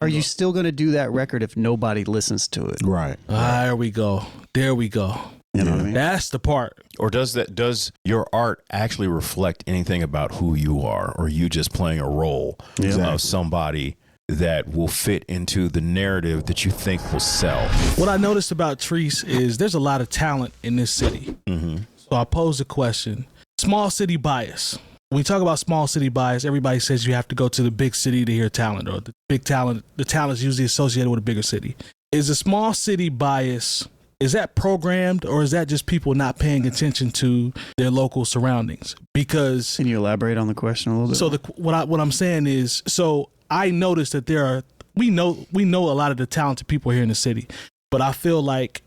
Are you still going to do that record if nobody listens to it? Right. There we go. There we go. You know what I mean? That's the part. Or does your art actually reflect anything about who you are, or you just playing a role of somebody that will fit into the narrative that you think will sell? What I noticed about Treese is there's a lot of talent in this city. So I pose a question. Small city bias. When we talk about small city bias, everybody says you have to go to the big city to hear talent, or the talent is usually associated with a bigger city. Is a small city bias, is that programmed, or is that just people not paying attention to their local surroundings? Because can you elaborate on the question a little bit? So what I'm saying is, so I noticed that we know a lot of the talented people here in the city, but I feel like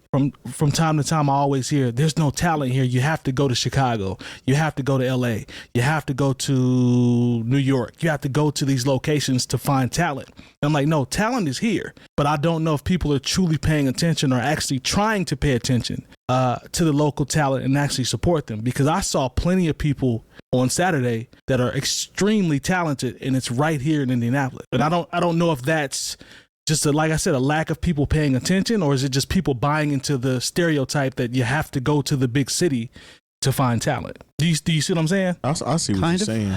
from time to time I always hear there's no talent here. You have to go to Chicago. You have to go to LA. You have to go to New York. You have to go to these locations to find talent. And I'm like, no, talent is here, but I don't know if people are truly paying attention or actually trying to pay attention to the local talent and actually support them. Because I saw plenty of people on Saturday that are extremely talented, and it's right here in Indianapolis. And I don't know if that's just like I said, a lack of people paying attention, or is it just people buying into the stereotype that you have to go to the big city to find talent? Do you see what I'm saying? I see what you're saying,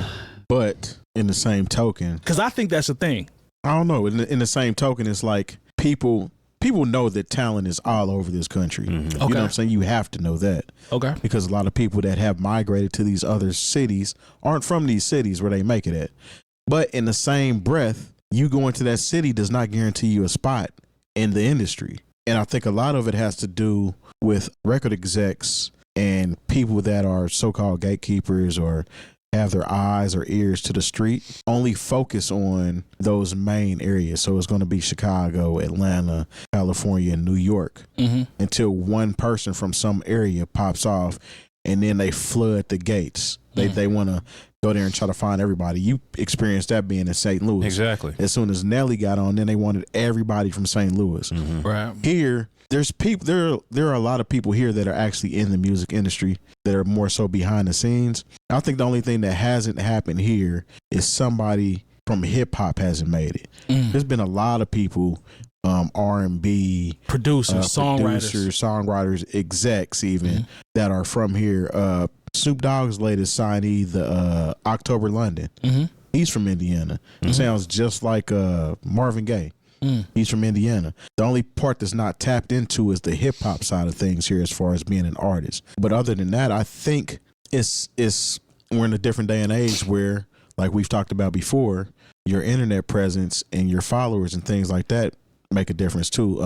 but in the same token, because I think that's a thing. I don't know. In the same token, it's like people know that talent is all over this country. You know what I'm saying? You have to know that. Okay. Because a lot of people that have migrated to these other cities aren't from these cities where they make it at. But in the same breath, you going to that city does not guarantee you a spot in the industry. And I think a lot of it has to do with record execs and people that are so-called gatekeepers or have their eyes or ears to the street, only focus on those main areas. So it's going to be Chicago, Atlanta, California, and New York until one person from some area pops off, and then they flood the gates. They want to go there and try to find everybody. You experienced that being in St. Louis. Exactly. As soon as Nelly got on, then they wanted everybody from St. Louis. Right. Here, there's people. There are a lot of people here that are actually in the music industry that are more so behind the scenes. I think the only thing that hasn't happened here is somebody from hip hop hasn't made it. There's been a lot of people, R&B producers, songwriters, execs, even that are from here. Snoop Dogg's latest signee, the October London. He's from Indiana. Sounds just like Marvin Gaye. He's from Indiana. The only part that's not tapped into is the hip hop side of things here as far as being an artist. But other than that, I think it's we're in a different day and age where, like we've talked about before, your internet presence and your followers and things like that make a difference too.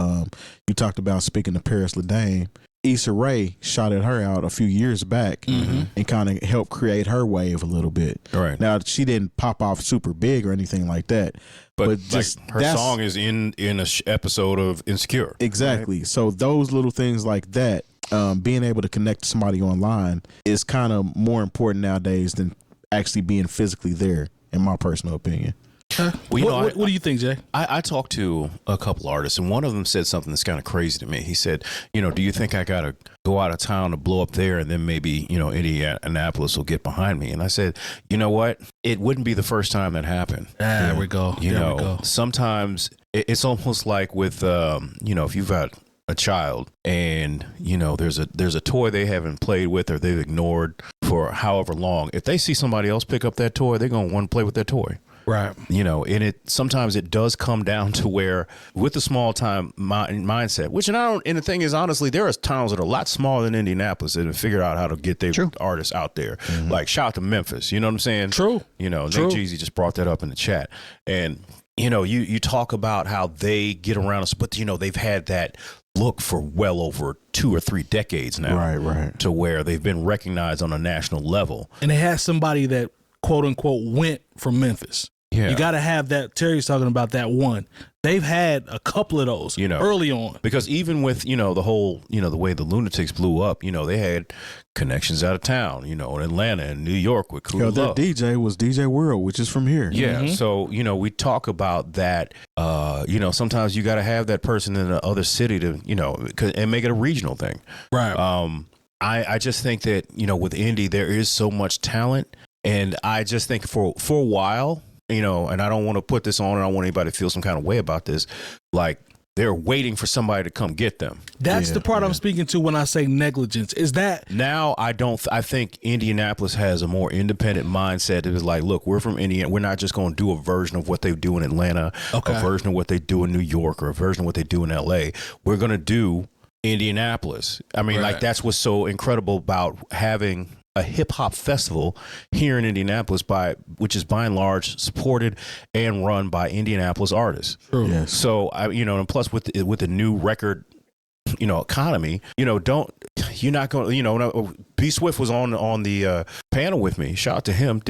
You talked about, speaking to Paris Ledane, Issa Rae shouted her out a few years back and kind of helped create her wave a little bit. Right. Now, she didn't pop off super big or anything like that. But just like her song is in a episode of Insecure. Exactly. Right? So those little things like that, being able to connect to somebody online is kind of more important nowadays than actually being physically there, in my personal opinion. Well, what do you think, Jay? I talked to a couple artists, and one of them said something that's kind of crazy to me. He said, do you think I got to go out of town to blow up there, and then maybe, Indianapolis will get behind me? And I said, you know what? It wouldn't be the first time that happened. There we go. We go. Sometimes it's almost like with, if you've got a child and, there's a toy they haven't played with or they've ignored for however long. If they see somebody else pick up that toy, they're going to want to play with that toy. Right. And sometimes it does come down to where, with the small time mindset, and the thing is, honestly, there are towns that are a lot smaller than Indianapolis that have figured out how to get their artists out there. Like, shout out to Memphis. You know what I'm saying? True. Nate Jeezy just brought that up in the chat. And, you talk about how they get around us, but, they've had that look for well over 2 or 3 decades now. Right. To where they've been recognized on a national level. And they had somebody that, quote unquote, went from Memphis. Yeah. You got to have that. Terry's talking about that one. They've had a couple of those early on. Because even with, the whole, the way the Lunatics blew up, they had connections out of town, in Atlanta and New York with Cool Their Love. DJ was DJ World, which is from here. Yeah. So, we talk about that, sometimes you got to have that person in the other city to, and make it a regional thing. Right. I just think that, with indie, there is so much talent. And I just think for a while, you know, and I don't want to put this on and I don't want anybody to feel some kind of way about this. Like, they're waiting for somebody to come get them. That's the part I'm speaking to when I say negligence. Is that now? I think Indianapolis has a more independent mindset. It is like, look, we're from Indiana. We're not just going to do a version of what they do in Atlanta, a version of what they do in New York, or a version of what they do in LA. We're going to do Indianapolis. I mean, like, that's what's so incredible about having a hip hop festival here in Indianapolis, which is by and large supported and run by Indianapolis artists. True. Yes. So and plus with the new record, you know, economy, you know, you're not going, you know, 𝐵_SWIFT was on the panel with me. Shout out to him.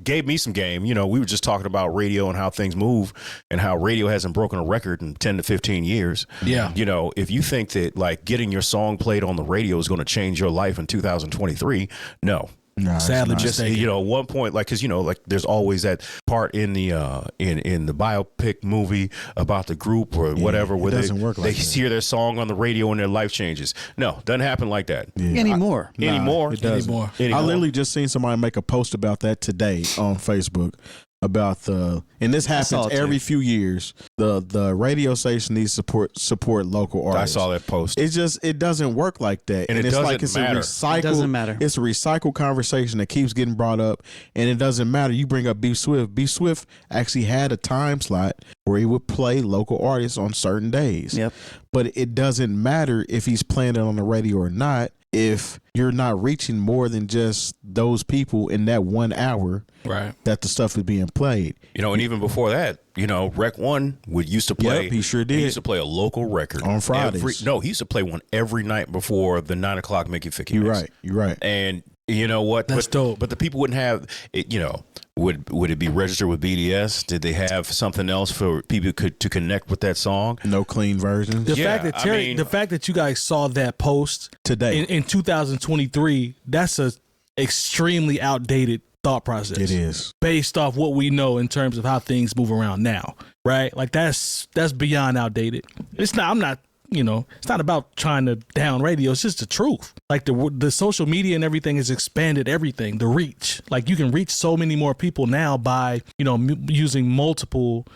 Gave me some game. You know, we were just talking about radio and how things move and how radio hasn't broken a record in 10 to 15 years. Yeah. You know, if you think that like getting your song played on the radio is going to change your life in 2023, no. Nah, sadly, Just, you know, at one point, like, because, you know, like there's always that part in the in the biopic movie about the group or whatever where they hear their song on the radio and their life changes. No, doesn't happen like that anymore. It doesn't. Anymore. I literally just seen somebody make a post about that today on Facebook. About and this happens every few years. The radio station needs to support local artists. I saw that post. It doesn't work like that, and it's like it's matter. A recycle. It doesn't matter. It's a recycled conversation that keeps getting brought up, and it doesn't matter. You bring up 𝐵_SWIFT. 𝐵_SWIFT actually had a time slot where he would play local artists on certain days. Yep. But it doesn't matter if he's playing it on the radio or not. If you're not reaching more than just those people in that 1 hour, right, that the stuff is being played. You know, and even before that, you know, Rec One used to play. Yep, he sure did. He used to play a local record on Fridays. He used to play one every night before the 9 o'clock Mickey Ficky mix. You're right. And you know what? That's dope. But the people wouldn't have it. You know, would it be registered with BDS? Did they have something else for people to connect with that song? No clean versions. The fact that you guys saw that post today in 2023, that's a extremely outdated thought process. It is based off what we know in terms of how things move around now, right? Like that's beyond outdated. It's not. I'm not. You know, it's not about trying to down radio. It's just the truth. Like the social media and everything has expanded everything. The reach, like you can reach so many more people now by, you know, using multiple,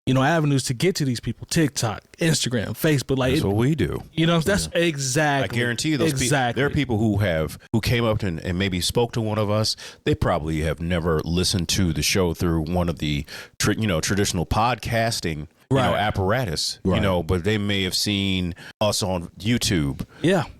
you know, avenues to get to these people. TikTok, Instagram, Facebook. Like that's what we do. You know, that's exactly. I guarantee you those people. There are people who came up and maybe spoke to one of us. They probably have never listened to the show through one of the traditional podcasting. Right. You know, apparatus, right. You know, but they may have seen us on YouTube,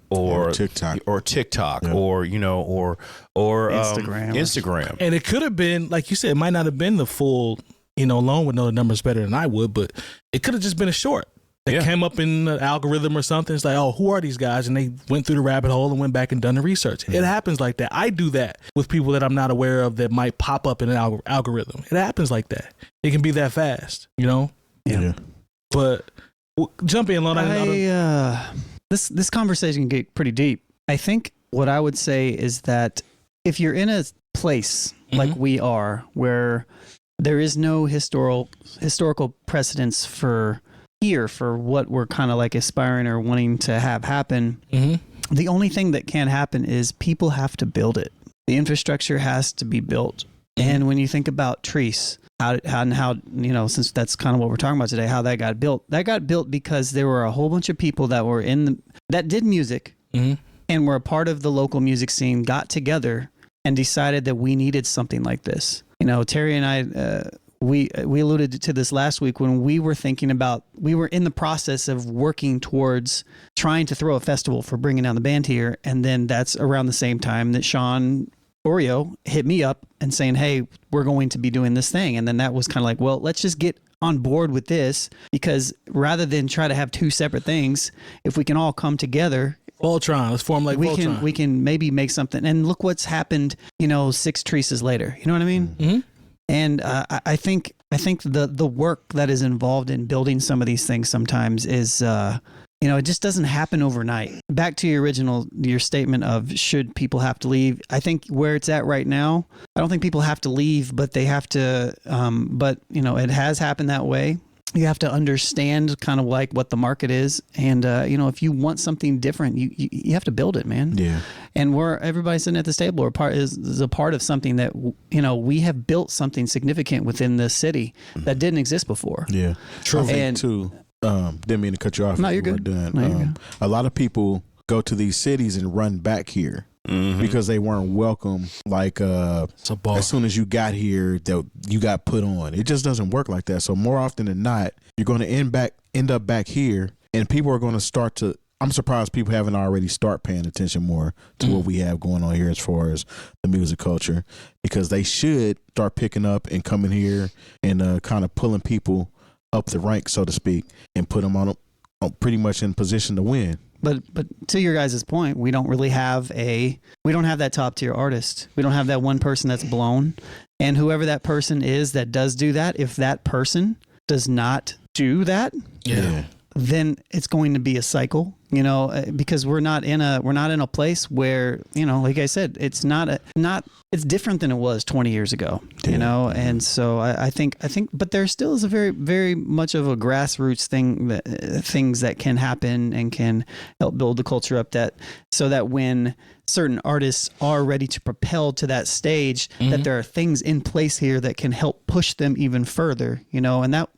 or TikTok, yeah. or you know, or Instagram. And it could have been, like you said, it might not have been the full. You know, Lone would know the numbers better than I would, but it could have just been a short that came up in the algorithm or something. It's like, oh, who are these guys? And they went through the rabbit hole and went back and done the research. It happens like that. I do that with people that I'm not aware of that might pop up in an algorithm. It happens like that. It can be that fast, you know. Yeah. But jump in, Lone. This conversation can get pretty deep. I think what I would say is that if you're in a place like we are, where there is no historical precedence for what we're kind of like aspiring or wanting to have happen, the only thing that can happen is people have to build it. The infrastructure has to be built. And when you think about Treese, how you know, since that's kind of what we're talking about today, how that got built because there were a whole bunch of people that were that did music and were a part of the local music scene, got together and decided that we needed something like this. You know, Terry and I, we alluded to this last week when we were we were in the process of working towards trying to throw a festival for bringing down the band here. And then that's around the same time that Sean Oreo hit me up and saying, hey, we're going to be doing this thing. And then that was kind of like, well, let's just get on board with this, because rather than try to have two separate things, if we can all come together, Voltron, let's form like Voltron. We can maybe make something. And look what's happened, you know, 6 Treeses later. You know what I mean? And I think the work that is involved in building some of these things sometimes is, you know, it just doesn't happen overnight. Back to your statement of should people have to leave? I think where it's at right now, I don't think people have to leave, but they have to. But you know, it has happened that way. You have to understand kind of like what the market is, and if you want something different, you have to build it, man. Yeah. And everybody sitting at this table is a part of something that we have built something significant within the city that didn't exist before. Yeah, true. And too, didn't mean to cut you off. No, you're good. Done. No, you're good. A lot of people go to these cities and run back here. Because they weren't welcome, like as soon as you got here, you got put on. It just doesn't work like that. So more often than not, you're going to end up back here, and people are going to start to. I'm surprised people haven't already start paying attention more to what we have going on here as far as the music culture, because they should start picking up and coming here and kind of pulling people up the rank, so to speak, and put them on pretty much in position to win. But to your guys' point, we don't have that top tier artist. We don't have that one person that's blown. And whoever that person is that does do that, if that person does not do that, then it's going to be a cycle, because we're not in a place where, like I said, it's it's different than it was 20 years ago, and so I think, but there still is a very, very much of a grassroots things that can happen and can help build the culture up so that when certain artists are ready to propel to that stage, that there are things in place here that can help push them even further, and that,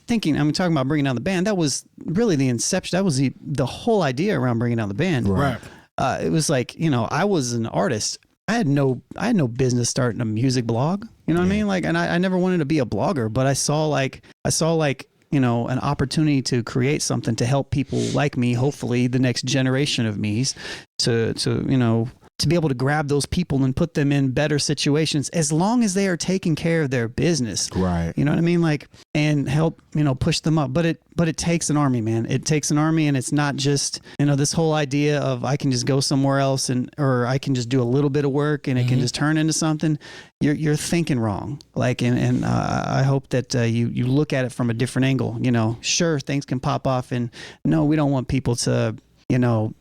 talking about bringing down the band, that was really the inception. That was the whole idea around bringing down the band. Right. It was like, I was an artist. I had no business starting a music blog. You know what I mean? Like, and I never wanted to be a blogger, but I saw an opportunity to create something to help people like me, hopefully the next generation of me's, to be able to grab those people and put them in better situations, as long as they are taking care of their business. Right. You know what I mean? Like, and help, push them up. But it takes an army, man. It takes an army, and it's not just, this whole idea of I can just go somewhere else or I can just do a little bit of work and it can just turn into something. You're thinking wrong. Like, and I hope that you look at it from a different angle. Sure, things can pop off, and no, we don't want people to,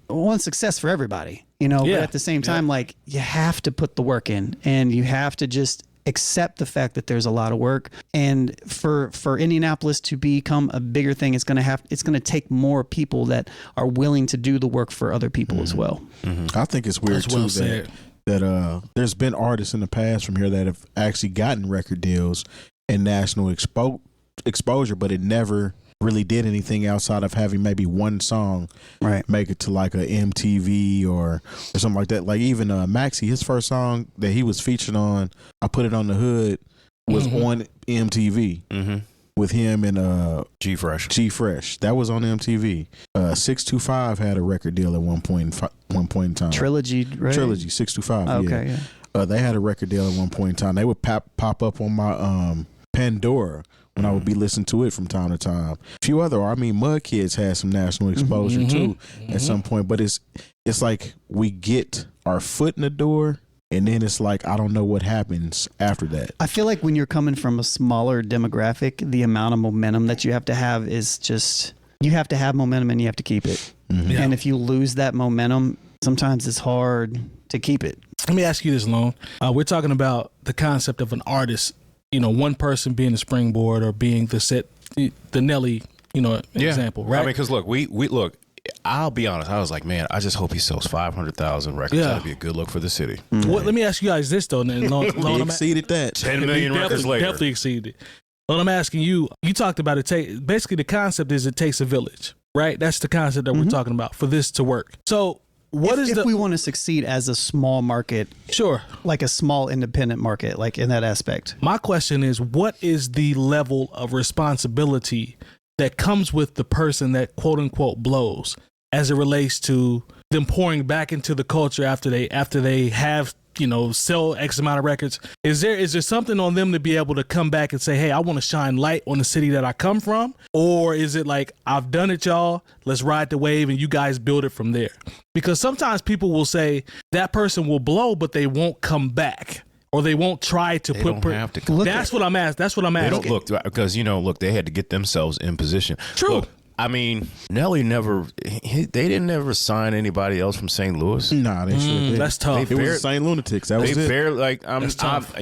want success for everybody. But at the same time, like, you have to put the work in, and you have to just accept the fact that there's a lot of work. And for Indianapolis to become a bigger thing, it's going to take more people that are willing to do the work for other people as well. I think it's weird too that there's been artists in the past from here that have actually gotten record deals and national exposure, but it never really did anything outside of having maybe one song make it to like a MTV or something like that. Like even Maxie, his first song that he was featured on, I Put It on the Hood, was on MTV with him and G-Fresh. That was on MTV. 625 had a record deal at one point in time. Trilogy, right? Trilogy 625. Okay, yeah. They had a record deal at one point in time. They would pop up on my Pandora when I would be listening to it from time to time. A few other, Mud Kids had some national exposure too at some point, but it's like we get our foot in the door, and then it's like, I don't know what happens after that. I feel like when you're coming from a smaller demographic, the amount of momentum that you have to have is just, you have to have momentum and you have to keep it. And if you lose that momentum, sometimes it's hard to keep it. Let me ask you this, Lone. We're talking about the concept of an artist, one person being the springboard or being the Nelly, example, right? Because look, we look. I'll be honest. I was like, man, I just hope he sells 500,000 records. Yeah. That'd be a good look for the city. Well, let me ask you guys this though. He exceeded that. 10 million records later. Definitely exceeded. Well, I'm asking you. You talked about it. Basically, the concept is it takes a village, right? That's the concept that we're talking about for this to work. So. If we want to succeed as a small market, sure, like a small independent market, like in that aspect. My question is, what is the level of responsibility that comes with the person that quote unquote blows as it relates to them pouring back into the culture after they have, sell X amount of records? Is there something on them to be able to come back and say, hey, I want to shine light on the city that I come from? Or is it like, I've done it, y'all, let's ride the wave and you guys build it from there? Because sometimes people will say that person will blow, but they won't come back. Or they won't try to They don't have to come back. That's what I'm asking. They don't look, because, they had to get themselves in position. True. Look, Nelly they didn't ever sign anybody else from St. Louis. Nah, they should. That's tough. It was St. Lunatics. That was it. Barely, That's tough.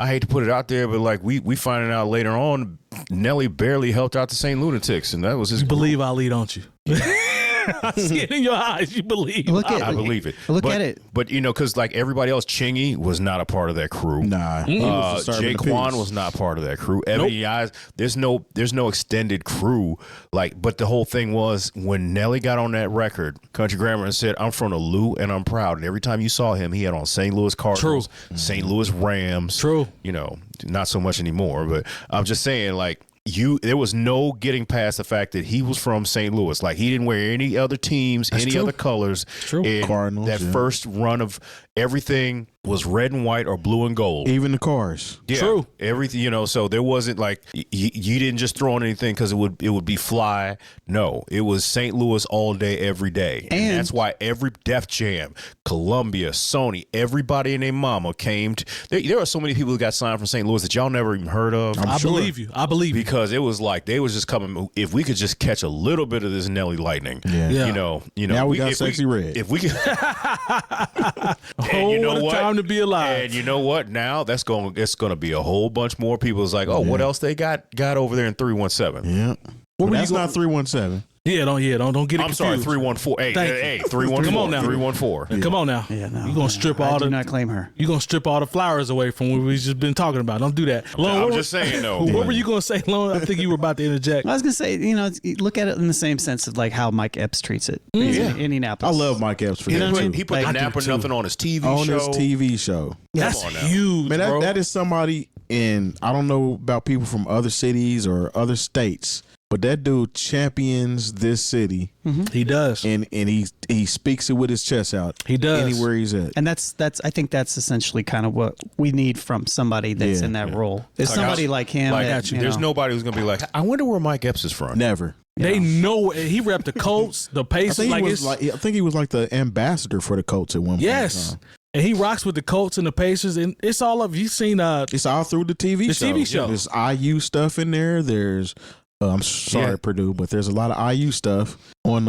I hate to put it out there, but like we finding out later on, Nelly barely helped out the St. Lunatics, and that was his. You believe Ali, don't you? I see it in your eyes. You believe. I believe it. Look at it. But because like everybody else, Chingy was not a part of that crew. Nah, Jay Quan was not part of that crew. Ebony Eyes, there's no extended crew. Like, but the whole thing was when Nelly got on that record, Country Grammar, and said, "I'm from the Lou and I'm proud." And every time you saw him, he had on St. Louis Cardinals, St. Louis Rams. True. Not so much anymore. But I'm just saying, like. There was no getting past the fact that he was from St. Louis. Like he didn't wear any other teams, other colors. True. And Cardinals, that first run of everything was red and white or blue and gold. Even the cars. Yeah, True. Everything, so there wasn't like you didn't just throw on anything because it would be fly. No, it was St. Louis all day, every day. And that's why every Def Jam, Columbia, Sony, everybody and their mama came to. There are so many people who got signed from St. Louis that y'all never even heard of. I believe you. Because it was like they was just coming. If we could just catch a little bit of this Nelly lightning, Now we got Sexy Red. If we could, and you know what? Time to be alive. And you know what? Now it's going to be a whole bunch more people. It's like, oh, what else they got over there in 317? Yeah. That's not 317. Yeah, don't get it confused. I'm sorry, 314. Hey, 314. Come on now. 314. Come on now. Yeah, no, you're gonna strip all do not claim her. You're gonna strip all the flowers away from what we just been talking about. Don't do that. Lone, I'm just saying though. What were you gonna say, Lone? I think you were about to interject. I was gonna say, look at it in the same sense of like how Mike Epps treats it. Yeah. In Indianapolis. I love Mike Epps for that. He put Like, Nap or Nothing on his TV On show. his TV show. That's on now. huge, Man, bro. that is somebody, and I don't know about people from other cities or other states, but that dude champions this city. He does. And he speaks it with his chest out. He does. Anywhere he's at. And that's I think that's essentially kind of what we need from somebody that's in that role. There's somebody like him. There's nobody who's gonna be like, I wonder where Mike Epps is from. Never. They know he repped the Colts, the Pacers. I think he was like the ambassador for the Colts at one point. Yes. And he rocks with the Colts and the Pacers, and it's all of you've seen. It's all through the TV show. TV show. There's IU stuff in there. There's I'm sorry, Purdue, but there's a lot of IU stuff on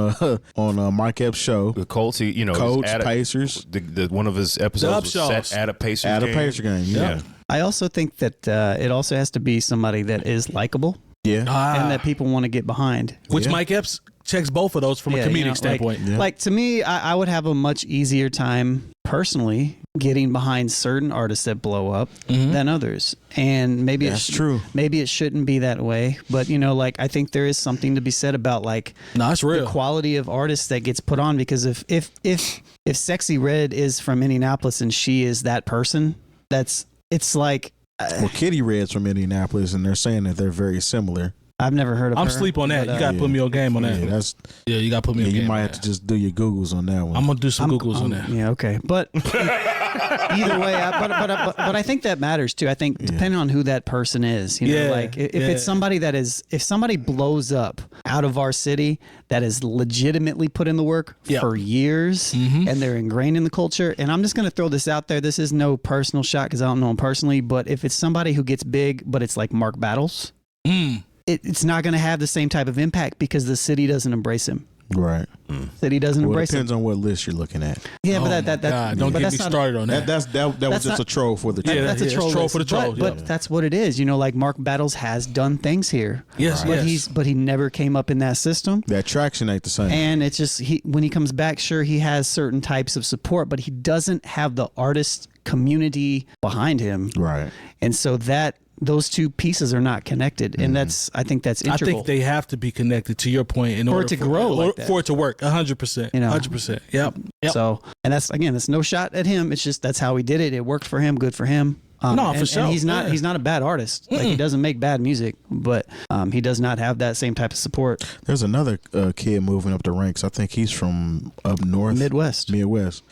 Mike Epps' show. The Colts, Colts, Pacers. The one of his episodes was set at a Pacers game. At a Pacer game, yeah. I also think that it also has to be somebody that is likable. Yeah. And that people want to get behind. Which Mike Epps checks both of those from a comedic standpoint. Like to me, I would have a much easier time personally getting behind certain artists that blow up than others. And maybe that's true. Maybe it shouldn't be that way. But I think there is something to be said about it's real. The quality of artists that gets put on, because if Sexy Red is from Indianapolis and she is that person, it's like well, Kitty Red's from Indianapolis, and they're saying that they're very similar. I've never heard of her. I'm sleep on that. You got to put me on game on that. You got to put me on game. You might have to just do your Googles on that one. I'm going to do some Googles on that. Yeah, okay. But either way, but I think that matters too. I think depending on who that person is, if it's somebody if somebody blows up out of our city that is legitimately put in the work for years and they're ingrained in the culture, and I'm just going to throw this out there. This is no personal shot because I don't know him personally, but if it's somebody who gets big, but it's like Mark Battles, it's not going to have the same type of impact because the city doesn't embrace him. Right. City doesn't embrace him. It depends on what list you're looking at. Yeah, but don't get me started on that. That was just a troll for the troll. That's a troll for the troll. But that's what it is. Like Mark Battles has done things here. Yes, but he never came up in that system. That traction ain't the same. And it's just when he comes back, sure, he has certain types of support, but he doesn't have the artist community behind him. Right. And so those two pieces are not connected, and I think that's integral. I think they have to be connected, to your point, in order to grow like that. For it to work. 100%. 100%. Yep. So, and that's no shot at him. It's just that's how he did it. It worked for him. Good for him. For sure. And he's not a bad artist. Like he doesn't make bad music, but he does not have that same type of support. There's another kid moving up the ranks. I think he's from up north, Midwest.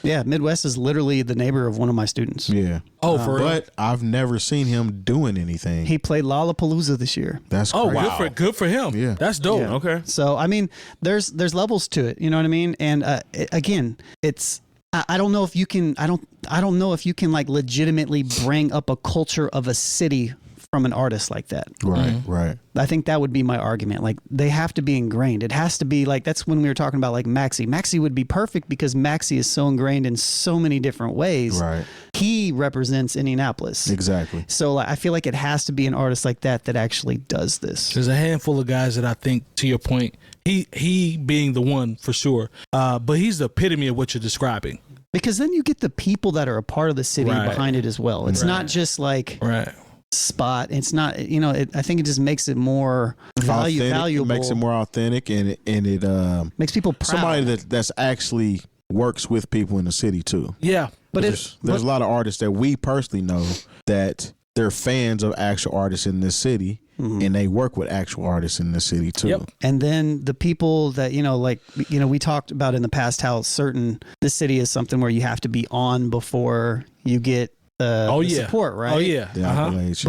Yeah, Midwest is literally the neighbor of one of my students. Yeah. Oh, for real? But I've never seen him doing anything. He played Lollapalooza this year. That's crazy. Wow. Good for him. Yeah. That's dope. Yeah. Okay. So I mean, there's levels to it. You know what I mean? And again, it's. I don't know if you can. I don't know if you can like legitimately bring up a culture of a city from an artist like that. Right, right. I think that would be my argument. Like, they have to be ingrained. It has to be like, that's when we were talking about like Maxi. Maxi would be perfect because Maxi is so ingrained in so many different ways. Right. He represents Indianapolis. Exactly. So like, I feel like it has to be an artist like that that actually does this. There's a handful of guys that I think, to your point, he being the one for sure, but he's the epitome of what you're describing. Because then you get the people that are a part of the city Right. behind it as well. It's not just like Right. spot. It's not, I think it just makes it more Authentic. valuable. It makes it more authentic, and it makes people proud. somebody that's actually works with people in the city too. Yeah. But There's a lot of artists that we personally know that they're fans of actual artists in this city, and they work with actual artists in the city too. Yep. and then the people that, we talked about in the past how this city is something where you have to be on before you get the support, right? Oh yeah. The accolades.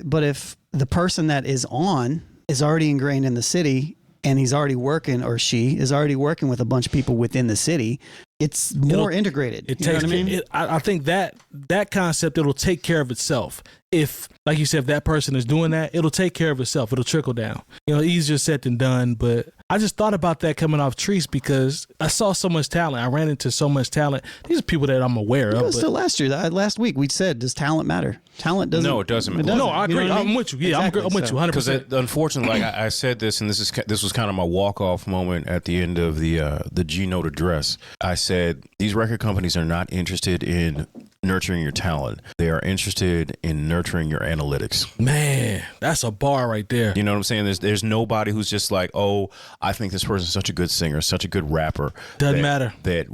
But if the person that is on is already ingrained in the city and he's already working, or she is already working with a bunch of people within the city, it's more integrated. It You know takes. what I mean? I think that concept, it'll take care of itself. If, like you said, if that person is doing that, it'll take care of itself. It'll trickle down. Easier said than done. But I just thought about that coming off Treese because I saw so much talent. I ran into so much talent. These are people that I'm aware of. Still last week we said, does talent matter? Talent doesn't. No, it doesn't matter. No, I agree. You know what I mean? I'm with you. Yeah, Exactly. I'm with you 100%. Because unfortunately, like I said this, and this was kind of my walk-off moment at the end of the G-Note address. I said these record companies are not interested in nurturing your talent. They are interested in nurturing your analytics. Man, that's a bar right there. You know what I'm saying? There's nobody who's just like, oh, I think this person's such a good singer, such a good rapper. Doesn't matter. That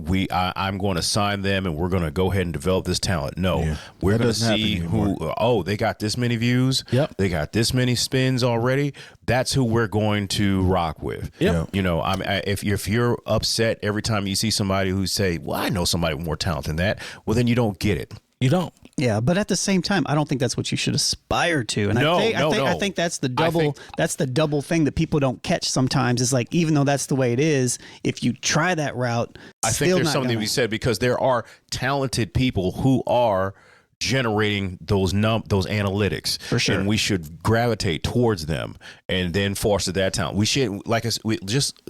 I'm going to sign them and we're going to go ahead and develop this talent. No, we're going to see who, they got this many views. Yep. They got this many spins already. That's who we're going to rock with. Yep. If you're upset every time you see somebody who say, well, I know somebody with more talent than that, well, then you don't get it. You don't. Yeah, but at the same time, I don't think that's what you should aspire to. And No, I think that's the double thing that people don't catch sometimes. Is like, even though that's the way it is, if you try that route, I think there's something to be said because there are talented people who are generating those analytics for sure, and we should gravitate towards them and then foster that talent. We should,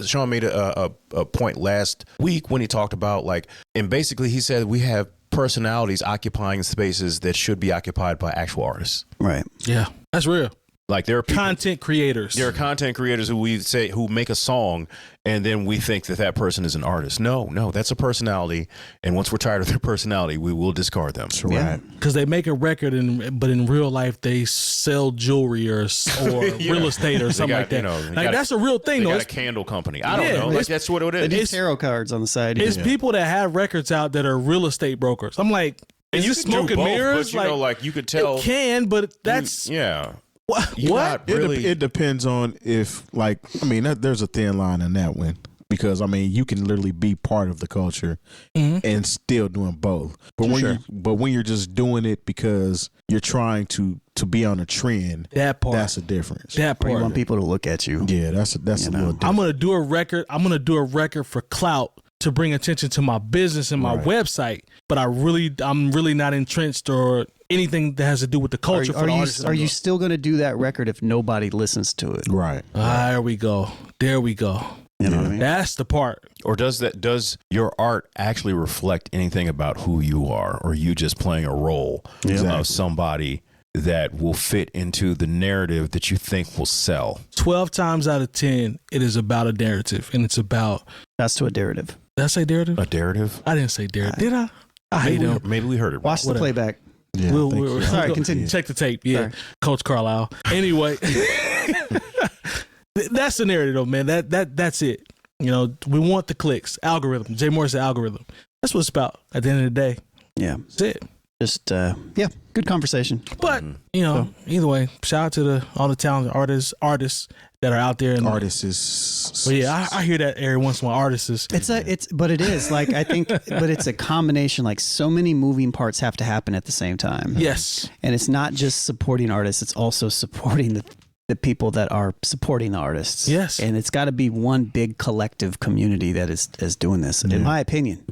Sean made a point last week when he talked about and basically he said we have personalities occupying spaces that should be occupied by actual artists. Right. Yeah, that's real. Like there are content creators. There are content creators who make a song and then we think that person is an artist. No, that's a personality. And once we're tired of their personality, we will discard them. That's right. Because they make a record, but in real life they sell jewelry or real estate or something like that. That's a real thing. They though. got a candle company. I don't know. That's what it is. They do tarot cards on the side. It's people that have records out that are real estate brokers. I'm like, is this smoke and mirrors? But you could tell. It can, but that's What? It depends on if, there's a thin line in that one because you can literally be part of the culture and still doing both. But when you're just doing it because you're trying to be on a trend, that's a difference. That part. You want people to look at you. Yeah, that's a little different. I'm gonna do a record for clout to bring attention to my business and my website, but I'm really not entrenched or anything that has to do with the culture. Are you still going to do that record if nobody listens to it? Right. There we go. You know what I mean? That's the part. Or does your art actually reflect anything about who you are, or are you just playing a role of somebody that will fit into the narrative that you think will sell? 12 times out of 10, it is about a narrative, and it's about. That's to a narrative. Did I say narrative? A narrative? I didn't say narrative. Did I? I hate him. Maybe we heard it. Watch the playback. Yeah, Sorry, continue. Check the tape. Yeah, Coach Carlisle. Anyway, that's the narrative, though, man. That's it. We want the clicks. Algorithm. Jay Moore said algorithm. That's what it's about at the end of the day. Yeah, that's it. Just good conversation. But either way, shout out to all the talented artists that are out there. And artists. Well, yeah, I hear that every once in a while. Artists. But it is I think, but it's a combination. Like, so many moving parts have to happen at the same time. Yes, and it's not just supporting artists; it's also supporting the people that are supporting the artists. Yes, and it's got to be one big collective community that is doing this. In my opinion.